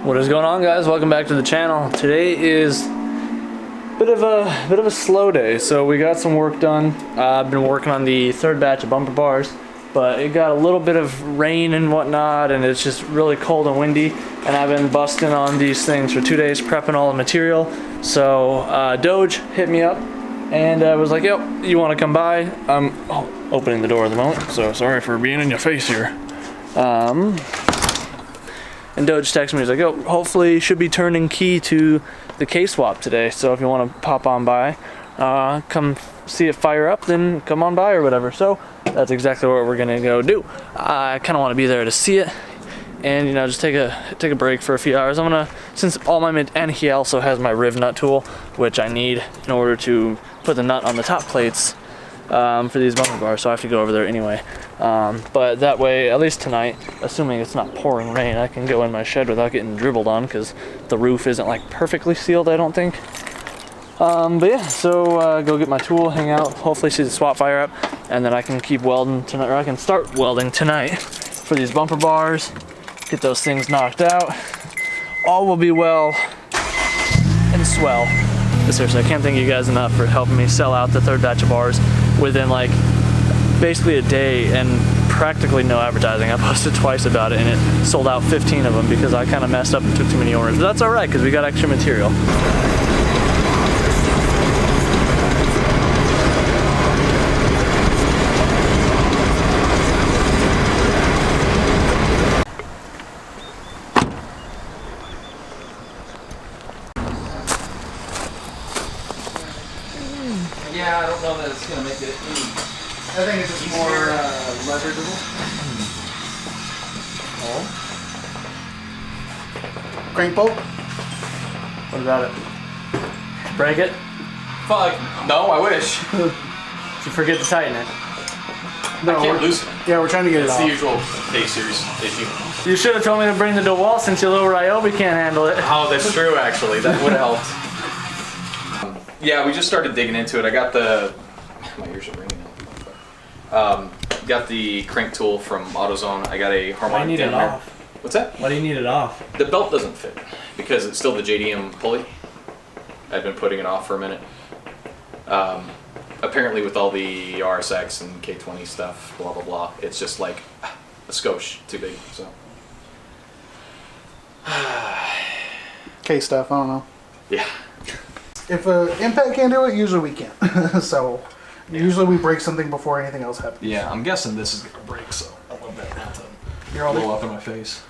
What is going on, guys? Welcome back to the channel. Today is a bit of a slow day, so we got some work done. I've been working on the third batch of bumper bars, but it got a little bit of rain and whatnot, and it's just really cold and windy, and I've been busting on these things for 2 days, prepping all the material. So Doge hit me up and was like, yo, you want to come by? I'm opening the door at the moment, so sorry for being in your face here. And Doge texted me, he's like, yo, hopefully should be turning key to the K-swap today, so if you want to pop on by, come see it fire up, then come on by or whatever. So that's exactly what we're gonna go do. I kind of want to be there to see it, and you know, just take a break for a few hours. I'm gonna, since all my and he also has my riv nut tool, which I need in order to put the nut on the top plates for these bumper bars, so I have to go over there anyway. But that way, at least tonight, assuming it's not pouring rain, I can go in my shed without getting dribbled on, because the roof isn't like perfectly sealed, I don't think. But yeah, so go get my tool, hang out, hopefully see the swap fire up, and then I can keep welding tonight, or I can start welding tonight for these bumper bars, get those things knocked out. All will be well and swell. But seriously, I can't thank you guys enough for helping me sell out the third batch of bars within like basically a day and practically no advertising. I posted twice about it and it sold out 15 of them because I kind of messed up and took too many orders. But that's all right, because we got extra material. Yeah, I don't know that it's gonna make it easy. I think it's just more leverageable. Oh. Crank bolt? What about it? Break it? Fuck. No, I wish. Did you forget to tighten it? No, I can't loosen it. Yeah, we're trying to get It's it the off. usual A-series issue. You should have told me to bring the DeWalt since your little Ryobi can't handle it. Oh, that's true, actually. That would have helped. Yeah, we just started digging into it. I got the... My ears are ringing now. Got the crank tool from AutoZone. I got a harmonic Why do you need it dampener. off? What's that? Why do you need it off? The belt doesn't fit because it's still the JDM pulley. I've been putting it off for a minute. Apparently with all the RSX and K20 stuff, blah, blah, blah, it's just like a skosh too big, so. K stuff, I don't know. Yeah. If Impact can't do it, usually we can. So, usually we break something before anything else happens. Yeah, I'm guessing this is gonna break, so a little bit not to You're all blow up in my face.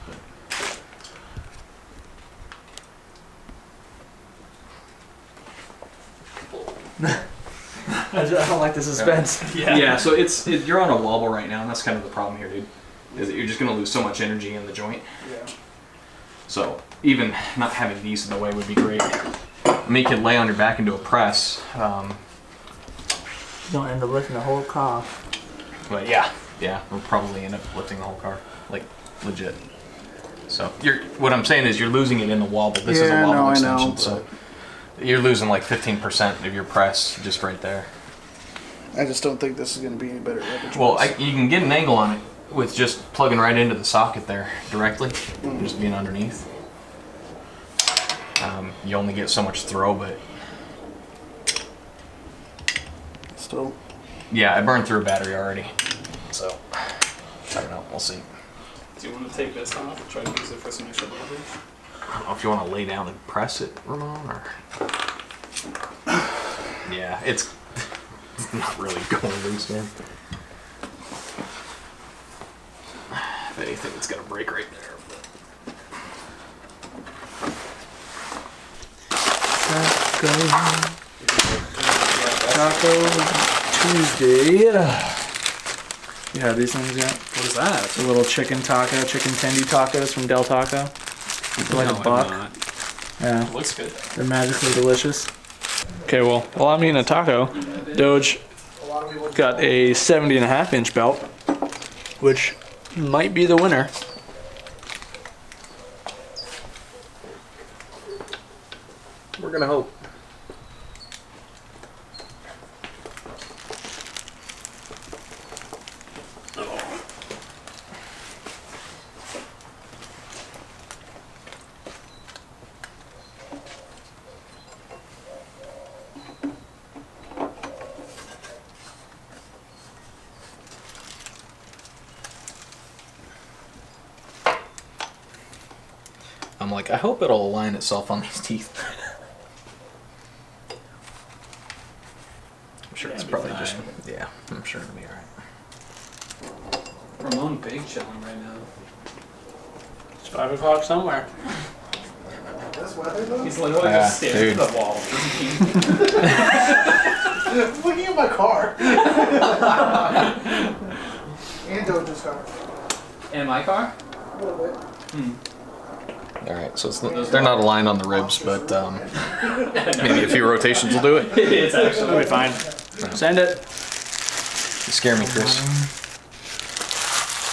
I don't like the suspense. Yeah, so you're on a wobble right now, and that's kind of the problem here, dude. Is that you're just gonna lose so much energy in the joint. Yeah. So even not having these in the way would be great. I mean, you could lay on your back into a press. Don't end up lifting the whole car. But yeah, we'll probably end up lifting the whole car, like legit. So what I'm saying is you're losing it in the wobble. This is a wobble extension, so you're losing like 15% of your press just right there. I just don't think this is going to be any better leverage. Well, you can get an angle on it with just plugging right into the socket there directly, just being underneath. You only get so much throw, but Still. yeah, I burned through a battery already, so I don't know. We'll see. Do you want to take this off and try to use it for some extra leverage? I don't know if you want to lay down and press it, Ramon, or yeah, it's not really going loose, man. If anything, it's gonna break right there. Taco Tuesday. You have these things yet? What is that? It's a little chicken tendy tacos from Del Taco. They're like a buck. Yeah, It looks good. they're magically delicious. Okay, well, while I'm eating a taco, Doge got a 70.5-inch belt, which might be the winner. We're gonna hope. I'm like, I hope it'll align itself on these teeth. I'm sure it's probably just, yeah, I'm sure it'll be alright. Ramon big chilling right now. It's 5 o'clock somewhere. This weather though? He's literally Yeah, just staring dude. at the wall. Looking at my car. And Doja's car. In my car? A little bit. Alright, so it's, they're not aligned on the ribs, but maybe a few rotations will do it. It is It'll actually. be fine. Send it. You scare me, Chris.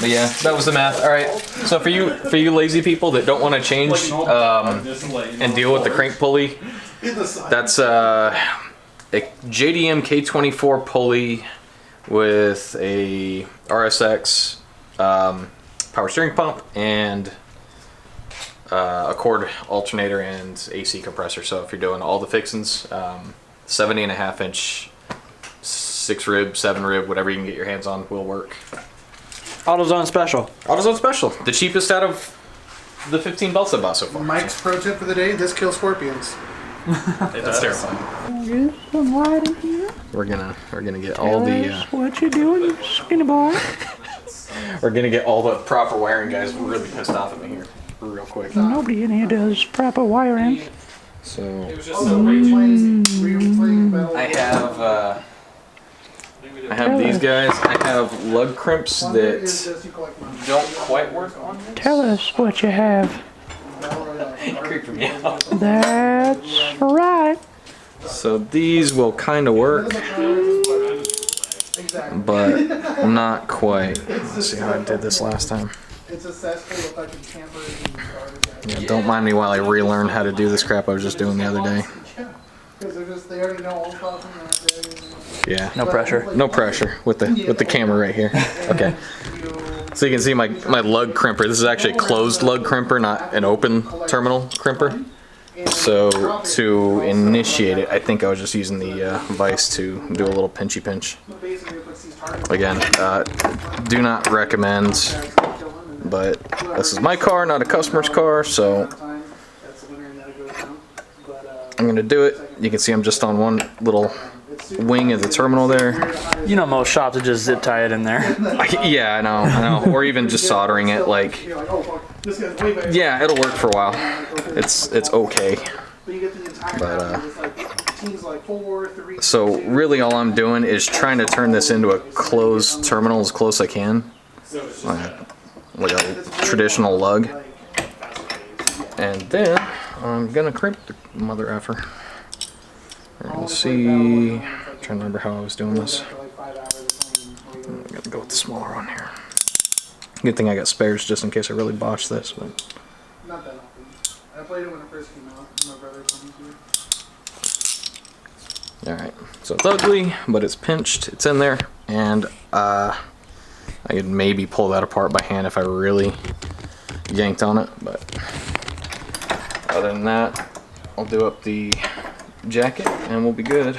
But yeah, that was the math. Alright, so for you lazy people that don't want to change and deal with the crank pulley, that's a JDM K24 pulley with a RSX power steering pump and a cord alternator and AC compressor. So if you're doing all the fixins, 70.5 inch, 6 rib, 7 rib, whatever you can get your hands on will work. AutoZone special. AutoZone special, the cheapest out of the 15 belts I bought so far. Mike's pro tip for the day: this kills scorpions. That's terrifying. Get some light in here. We're gonna get all the What you doing, skinny boy? we're gonna get all the proper wiring guys really pissed off at me here real quick. Nobody in here does proper wiring. So It was just Oh, so were you raging. playing Battle? I have these guys. I have lug crimps Wonder is that just you collect money. don't quite work on this. Tell us what you have. Creeping me out. That's right. So these will kind of work, Exactly. but not quite. Let's see how I did this last time. It's a cesspool of fucking campers and garbage. Yeah, don't mind me while I relearn how to do this crap I was just doing the other day. Yeah. Because they already know all the problems and Yeah. No pressure. No pressure with the camera right here. Okay. So you can see my lug crimper. This is actually a closed lug crimper, not an open terminal crimper. So to initiate it, I think I was just using the vise to do a little pinchy pinch. Again, do not recommend, but this is my car, not a customer's car, so I'm gonna do it. You can see I'm just on one little wing of the terminal there. You know most shops would just zip tie it in there. Yeah, I know. Or even just soldering it, like, yeah, it'll work for a while. It's okay. But so really all I'm doing is trying to turn this into a closed terminal as close as I can, like a traditional lug. And then I'm gonna crimp the mother effer. Let's see. I'm trying to remember how I was doing this. I'm gonna go with the smaller one here. Good thing I got spares just in case I really botch this. But Not that often. I played it when it first came out. My brother told me to. all right, so it's ugly, but it's pinched. It's in there, and I could maybe pull that apart by hand if I really yanked on it. But other than that, I'll do up the jacket and we'll be good.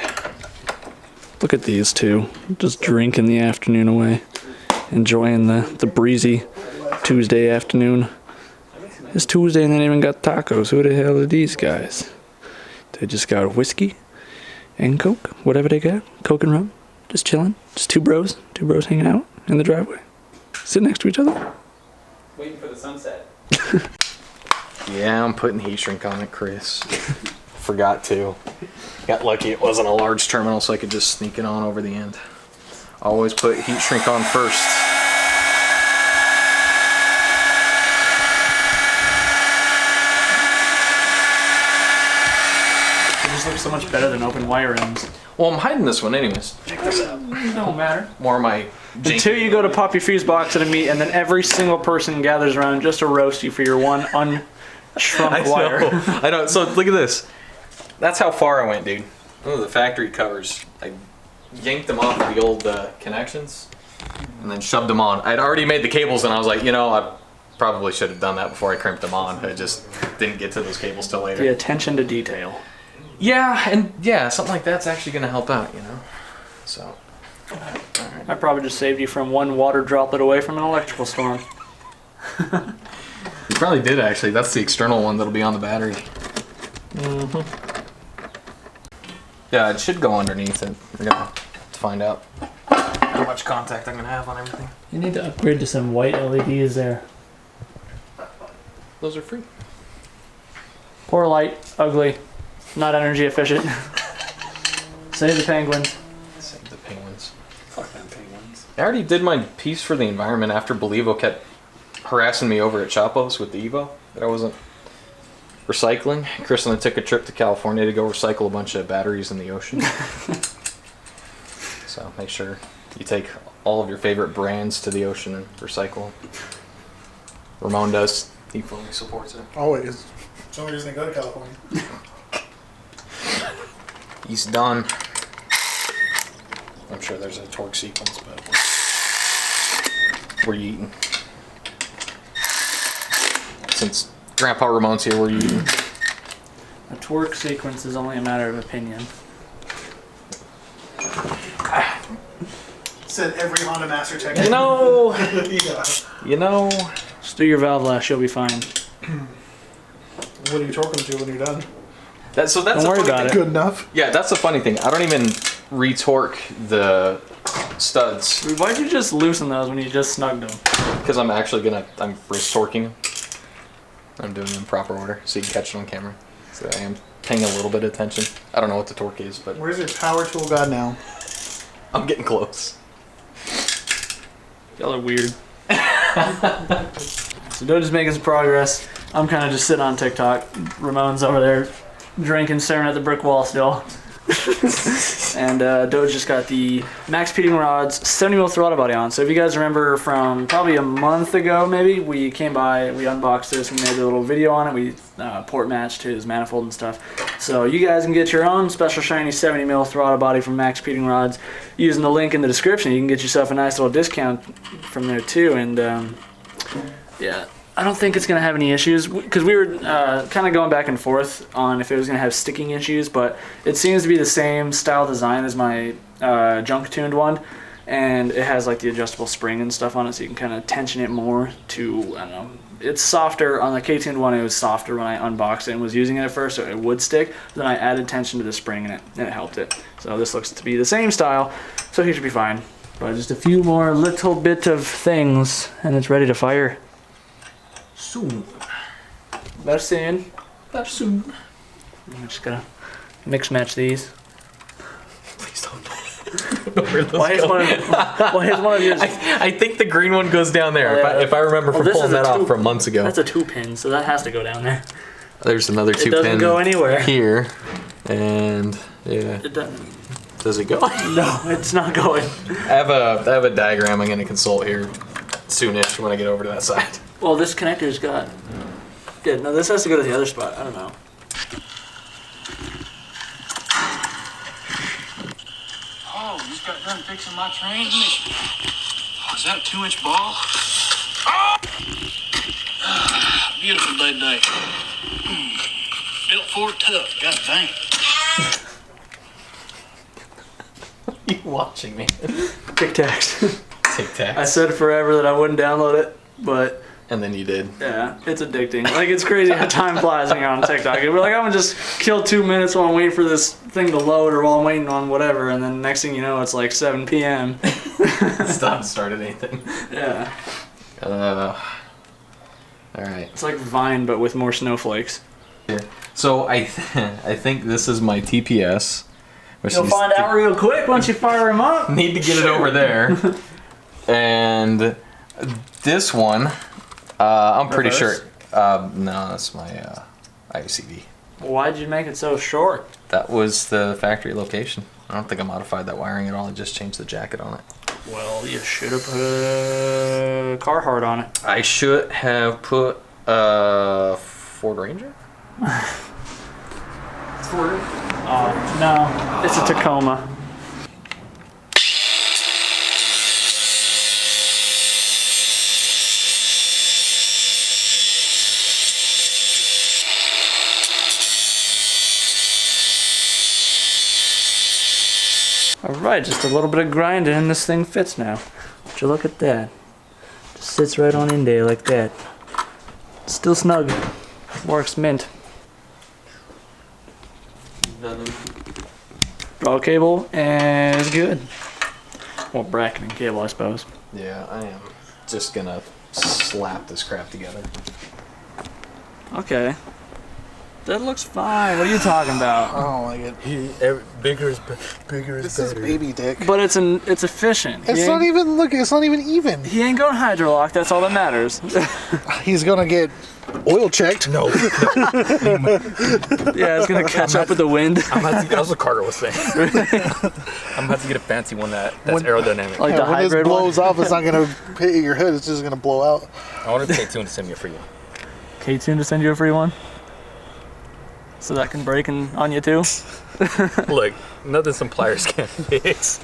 Look at these two, just drinking the afternoon away, enjoying the breezy Tuesday afternoon. It's Tuesday and they ain't even got tacos. Who the hell are these guys? They just got whiskey and Coke, whatever they got, Coke and rum, just chilling, just two bros hanging out in the driveway, sitting next to each other. Waiting for the sunset. Yeah, I'm putting heat shrink on it, Chris. Forgot to. Got lucky it wasn't a large terminal, so I could just sneak it on over the end. Always put heat shrink on first. It just looks so much better than open wire ends. Well, I'm hiding this one anyways. Check this out. It don't matter. More of my Until you go to pop your fuse box at a meet, and then every single person gathers around just to roast you for your one unshrunk wire. I know. So look at this. That's how far I went, dude. Oh, the factory covers. I yanked them off of the old connections and then shoved them on. I'd already made the cables, and I was like, you know, I probably should have done that before I crimped them on. I just didn't get to those cables till later. The attention to detail. Yeah, and yeah, something like that's actually going to help out, you know. So. I probably just saved you from one water droplet away from an electrical storm. probably did actually. That's the external one that'll be on the battery. Yeah, it should go underneath it. We're gonna have to find out how much contact I'm gonna have on everything. You need to upgrade to some white LEDs there. Those are free. Poor light, ugly, not energy efficient. Save the penguins. Save the penguins. Fuck them penguins. I already did my piece for the environment after Belivo kept harassing me over at Chapo's with the Evo that I wasn't recycling. Chris and I took a trip to California to go recycle a bunch of batteries in the ocean. So make sure you take all of your favorite brands to the ocean and recycle. Ramon does. He fully supports it. Always. It's the only reason I go to California. He's done. I'm sure there's a torque sequence, but we're eating. Since Grandpa Ramon's here, we're eating. A torque sequence is only a matter of opinion. Said every Honda Master Tech. No! Yeah. You know. Just do your valve lash, you'll be fine. What are you talking to when you're done? That's Don't a worry funny about thing. it. Good enough. Yeah, that's the funny thing. I don't even retorque the studs Why'd you just loosen those when you just snugged them? because I'm wrist torquing them. I'm doing them in proper order so you can catch it on camera. So I am paying a little bit of attention. I don't know what the torque is, but Where's your power tool god now? I'm getting close. Y'all are weird. So Doge is making some progress. I'm kind of just sitting on TikTok. Ramon's over there drinking, staring at the brick wall still. And Doge just got the Max Peating Rods 70mm throttle body on. So if you guys remember from probably a month ago maybe, we came by, we unboxed this, we made a little video on it. We port matched his manifold and stuff. So you guys can get your own special shiny 70mm throttle body from Max Peating Rods using the link in the description. You can get yourself a nice little discount from there too. And yeah, I don't think it's going to have any issues because we were kind of going back and forth on if it was going to have sticking issues, but it seems to be the same style design as my JBtuned one, and it has like the adjustable spring and stuff on it, so you can kind of tension it more to, I don't know, it's softer. On the K-tuned one it was softer when I unboxed it and was using it at first, so it would stick. Then I added tension to the spring and it helped it. So this looks to be the same style, so he should be fine. But just a few more little bit of things and it's ready to fire. Soon. Better soon. That's soon. I'm just gonna mix match these. Please don't. Where those Why is go. one of yours? I think the green one goes down there. Yeah. If I remember from this pulling is a that off two- from months ago. That's a 2-pin, so that has to go down there. There's another 2 It doesn't pin go anywhere. here, and yeah, It doesn't. does it go? No, it's not going. I have a diagram I'm gonna consult here soonish when I get over to that side. Well, this connector's got. Yeah, no, this has to go to the other spot. I don't know. Oh, you just got done fixing my transmission. Oh, is that a 2-inch ball? Oh! Beautiful day today. Built for it tough, god dang. You watching me? Tic Tacs. Tic Tac. I said forever that I wouldn't download it, but And then you did. yeah, it's addicting. Like, it's crazy how time flies when you're on TikTok. We're like, I'm gonna just kill 2 minutes while I'm waiting for this thing to load or while I'm waiting on whatever, and then next thing you know, it's like 7 p.m. It's not started anything. Yeah. All right. It's like Vine, but with more snowflakes. So I think this is my TPS. which You'll needs find to- out real quick once you fire him up. Need to get it over there. And this one, I'm pretty sure. Reverse? No, that's my ICV. Why'd you make it so short? That was the factory location. I don't think I modified that wiring at all. I just changed the jacket on it. Well, you should have put a Carhartt on it. I should have put a Ford Ranger. No, it's a Tacoma. Alright, just a little bit of grinding and this thing fits now. Would you look at that? Just sits right on in there like that. Still snug. Works mint. Draw cable and it's good. Well, bracket and cable, I suppose. Yeah, I am just gonna slap this crap together. Okay. That looks fine. What are you talking about? I don't like it. Bigger is better. This is baby dick. But it's efficient. It's not even, look, it's not even even. He ain't going hydrolock, that's all that matters. He's gonna get oil checked. No. Yeah, it's gonna catch up with the wind. That's what Carter was saying. I'm about to get a fancy one that's aerodynamic. Like the When this hybrid blows one. off, it's not gonna hit your hood. It's just gonna blow out. I wanted K2 to send me a free one. K-Tune to send you a free one? So that can break on you too? Look, nothing some pliers can't fix.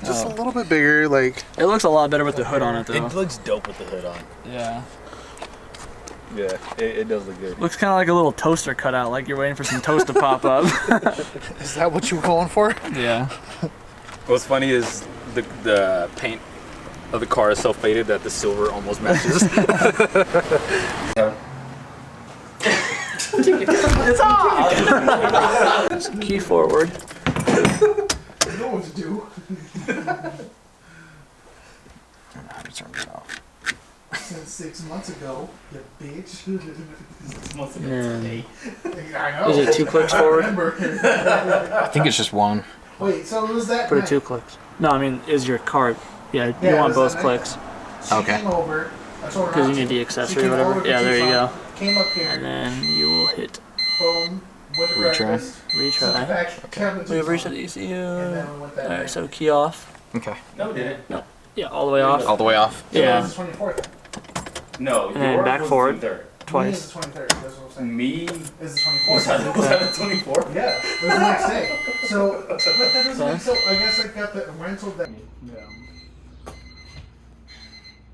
Just a little bit bigger, like. It looks a lot better with the hood on it though. It looks dope with the hood on. Yeah. Yeah, it does look good. Looks kind of like a little toaster cutout, like you're waiting for some toast to pop up. Is that what you were going for? Yeah. What's funny is the paint of the car is so faded that the silver almost matches. Key forward. You know what to do. How to turn it off? Since 6 months ago, you bitch. Yeah. I know. Is it 2 clicks forward? I think it's just one. Wait, so was that? Put it night? 2 clicks. No, I mean, is your cart. Yeah, you Yeah, want it was both that night. clicks. She Okay. came over. I told her Because not you need to. the She accessory came or whatever. over to Yeah, there you Tucson, go. Came up And here. then you will hit Boom. Went to Retry. breakfast. Sent retry. back, came to We've reached the Tucson, ECU. And then we went that Alright, night. so key off. Okay. No, we didn't. Yeah, all the way off. All the way off. So that Yeah, was the 24th. No, And then yours back was forward. the 23rd. Me is twice. the 23rd. That's what I'm saying. Me Is the was 24th. that the 24th? Yeah, it was the next day. So, but that doesn't make so. I guess I got the rental that.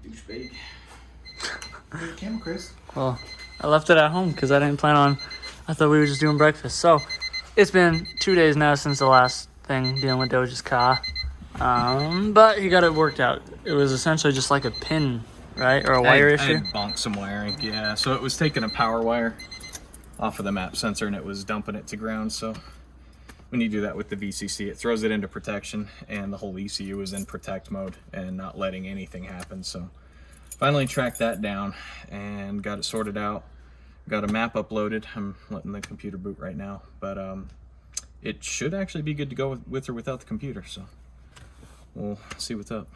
Douchebag. Hey, camera, Chris. Well, I left it at home because I didn't plan on. I thought we were just doing breakfast. So, it's been 2 days now since the last thing dealing with Doge's car. But he got it worked out. It was essentially just like a pin, right, or a wire I issue. had bonked some wiring, yeah. So it was taking a power wire off of the map sensor and it was dumping it to ground. So when you do that with the VCC, it throws it into protection and the whole ECU is in protect mode and not letting anything happen. So finally tracked that down and got it sorted out. Got a map uploaded. I'm letting the computer boot right now, but it should actually be good to go with or without the computer. So we'll see what's up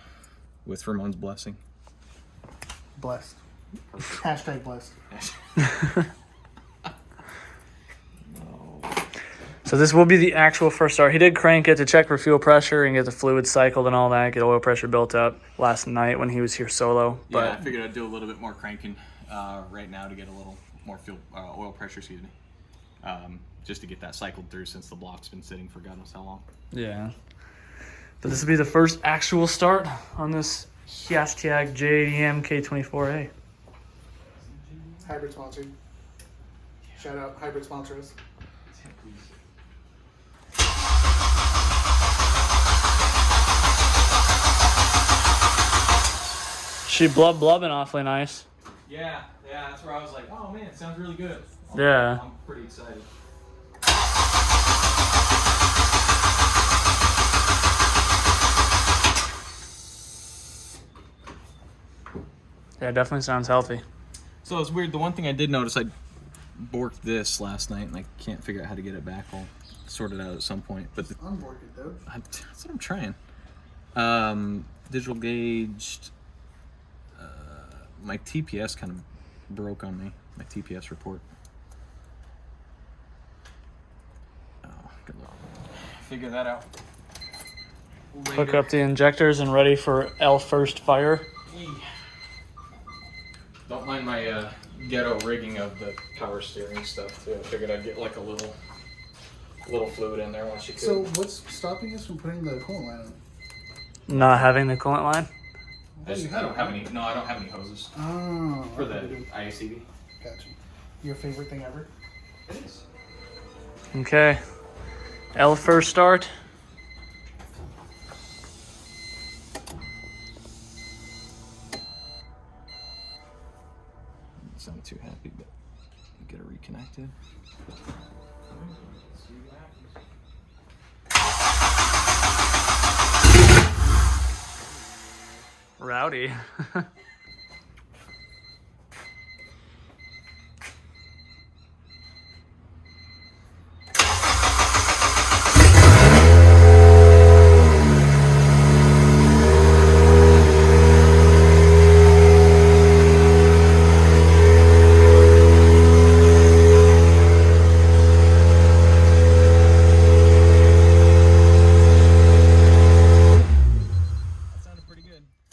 with Ramon's blessing. Blessed. Hashtag blessed. So this will be the actual first start. He did crank it to check for fuel pressure and get the fluid cycled and all that, get oil pressure built up last night when he was here solo. But Yeah, I figured I'd do a little bit more cranking right now to get a little more oil pressure, excuse me, just to get that cycled through since the block's been sitting for God knows how long. yeah. But this will be the first actual start on this hashtag JDM K24A. Hybrid sponsored. Shout out, Hybrid sponsor us. She blubbing awfully nice. Yeah, that's where I was like, oh man, it sounds really good. Yeah. I'm pretty excited. Yeah, it definitely sounds healthy. So it's weird. The one thing I did notice, I borked this last night and I can't figure out how to get it back. I'll sort it out at some point. But Unbork it, dude. that's what I'm trying. Digital gauged. My TPS kind of broke on me. My TPS report. Oh, good luck. Figure that out. Hook up the injectors and ready for L first fire. Don't mind my ghetto rigging of the power steering stuff too. I figured I'd get like a little fluid in there once you could. So, what's stopping us from putting the coolant line on? Not having the coolant line. I don't have any. No, I don't have any hoses Oh. for the okay. IACV. Gotcha. Your favorite thing ever? It is. Okay. L first start. Get it reconnected. Rowdy.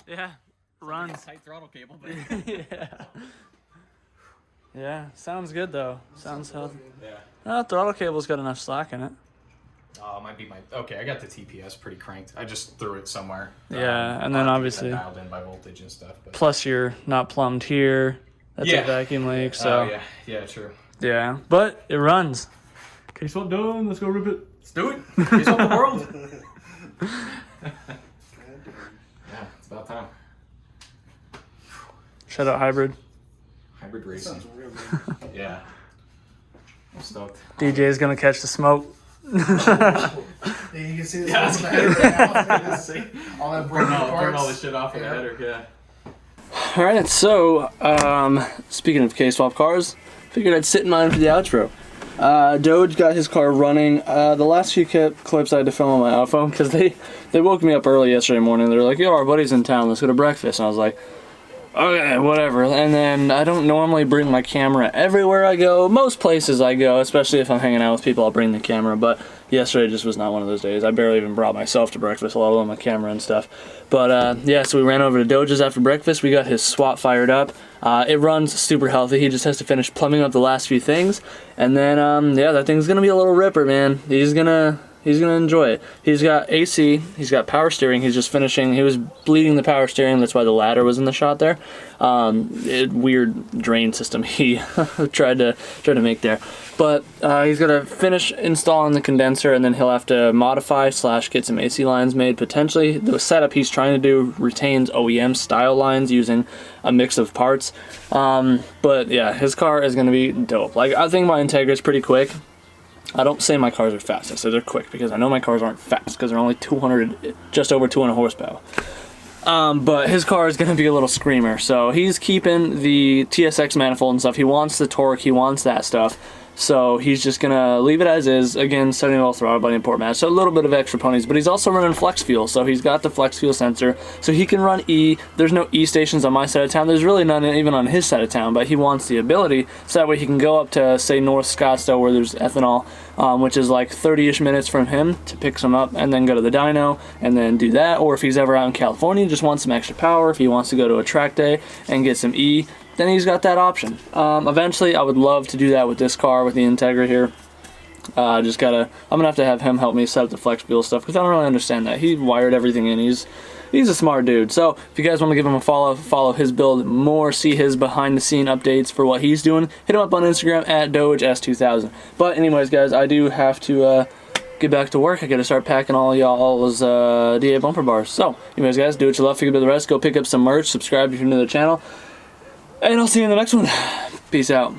Yeah, runs. Tight throttle cable, but Yeah. Yeah, sounds good though. Sounds healthy. yeah. Oh, throttle cable's got enough slack in it. Oh, it might be my. Okay, I got the TPS pretty cranked. I just threw it somewhere. Yeah, and then I obviously- dialed in by voltage and stuff. But. Plus, you're not plumbed here. That's Yeah. a vacuum leak, so Oh yeah, true. yeah. But it runs. Case swap done. Let's go rip it. Let's do it. Case of the world. Yeah, it's about time. Shout out hybrid. Hybrid racing. Sounds real good. Yeah. I'm stoked. DJ's gonna catch the smoke. Yeah, you can see this Yeah, on the header right now. All that Burn broken all parts. this shit off in the Yeah. header. Yeah. All right, so speaking of K-swap cars, figured I'd sit in mine for the outro. Doge got his car running. The last few clips I had to film on my iPhone because they woke me up early yesterday morning. They're like, yo, our buddy's in town, let's go to breakfast. And I was like, okay, whatever. And then I don't normally bring my camera everywhere I go. Most places I go, especially if I'm hanging out with people, I'll bring the camera. But yesterday just was not one of those days. I barely even brought myself to breakfast, let alone my camera and stuff. But yeah, so we ran over to Doge's after breakfast. We got his swap fired up. It runs super healthy. He just has to finish plumbing up the last few things. And then, yeah, that thing's going to be a little ripper, man. He's gonna enjoy it. He's got AC, he's got power steering, he's just finishing, he was bleeding the power steering, that's why the ladder was in the shot there. Weird drain system he tried to make there. But he's gonna finish installing the condenser, and then he'll have to modify / get some AC lines made potentially. The setup he's trying to do retains OEM style lines using a mix of parts. But yeah, his car is gonna be dope. Like, I think my Integra is pretty quick. I don't say my cars are fast, I say they're quick, because I know my cars aren't fast, because they're only just over 200 horsepower. But his car is going to be a little screamer, so he's keeping the TSX manifold and stuff. He wants the torque, he wants that stuff, so he's just going to leave it as is. Again, 70-volt throttle by the import match, so a little bit of extra ponies, but he's also running flex fuel, so he's got the flex fuel sensor, so he can run E. There's no E stations on my side of town, there's really none even on his side of town, but he wants the ability, so that way he can go up to, say, North Scottsdale, where there's ethanol, which is like 30-ish minutes from him to pick some up, and then go to the dyno, and then do that. Or if he's ever out in California, just wants some extra power, if he wants to go to a track day and get some E, then he's got that option. Eventually, I would love to do that with this car, with the Integra here. I'm gonna have him help me set up the flex fuel stuff, because I don't really understand that. He wired everything in. He's a smart dude. So if you guys want to give him a follow his build more, see his behind the scene updates for what he's doing, hit him up on Instagram at DogeS2000. But anyways, guys, I do have to get back to work. I gotta start packing all y'all's DA bumper bars. So anyways, guys, do what you love, forget about the rest. Go pick up some merch, subscribe if you're new to the channel, and I'll see you in the next one. Peace out.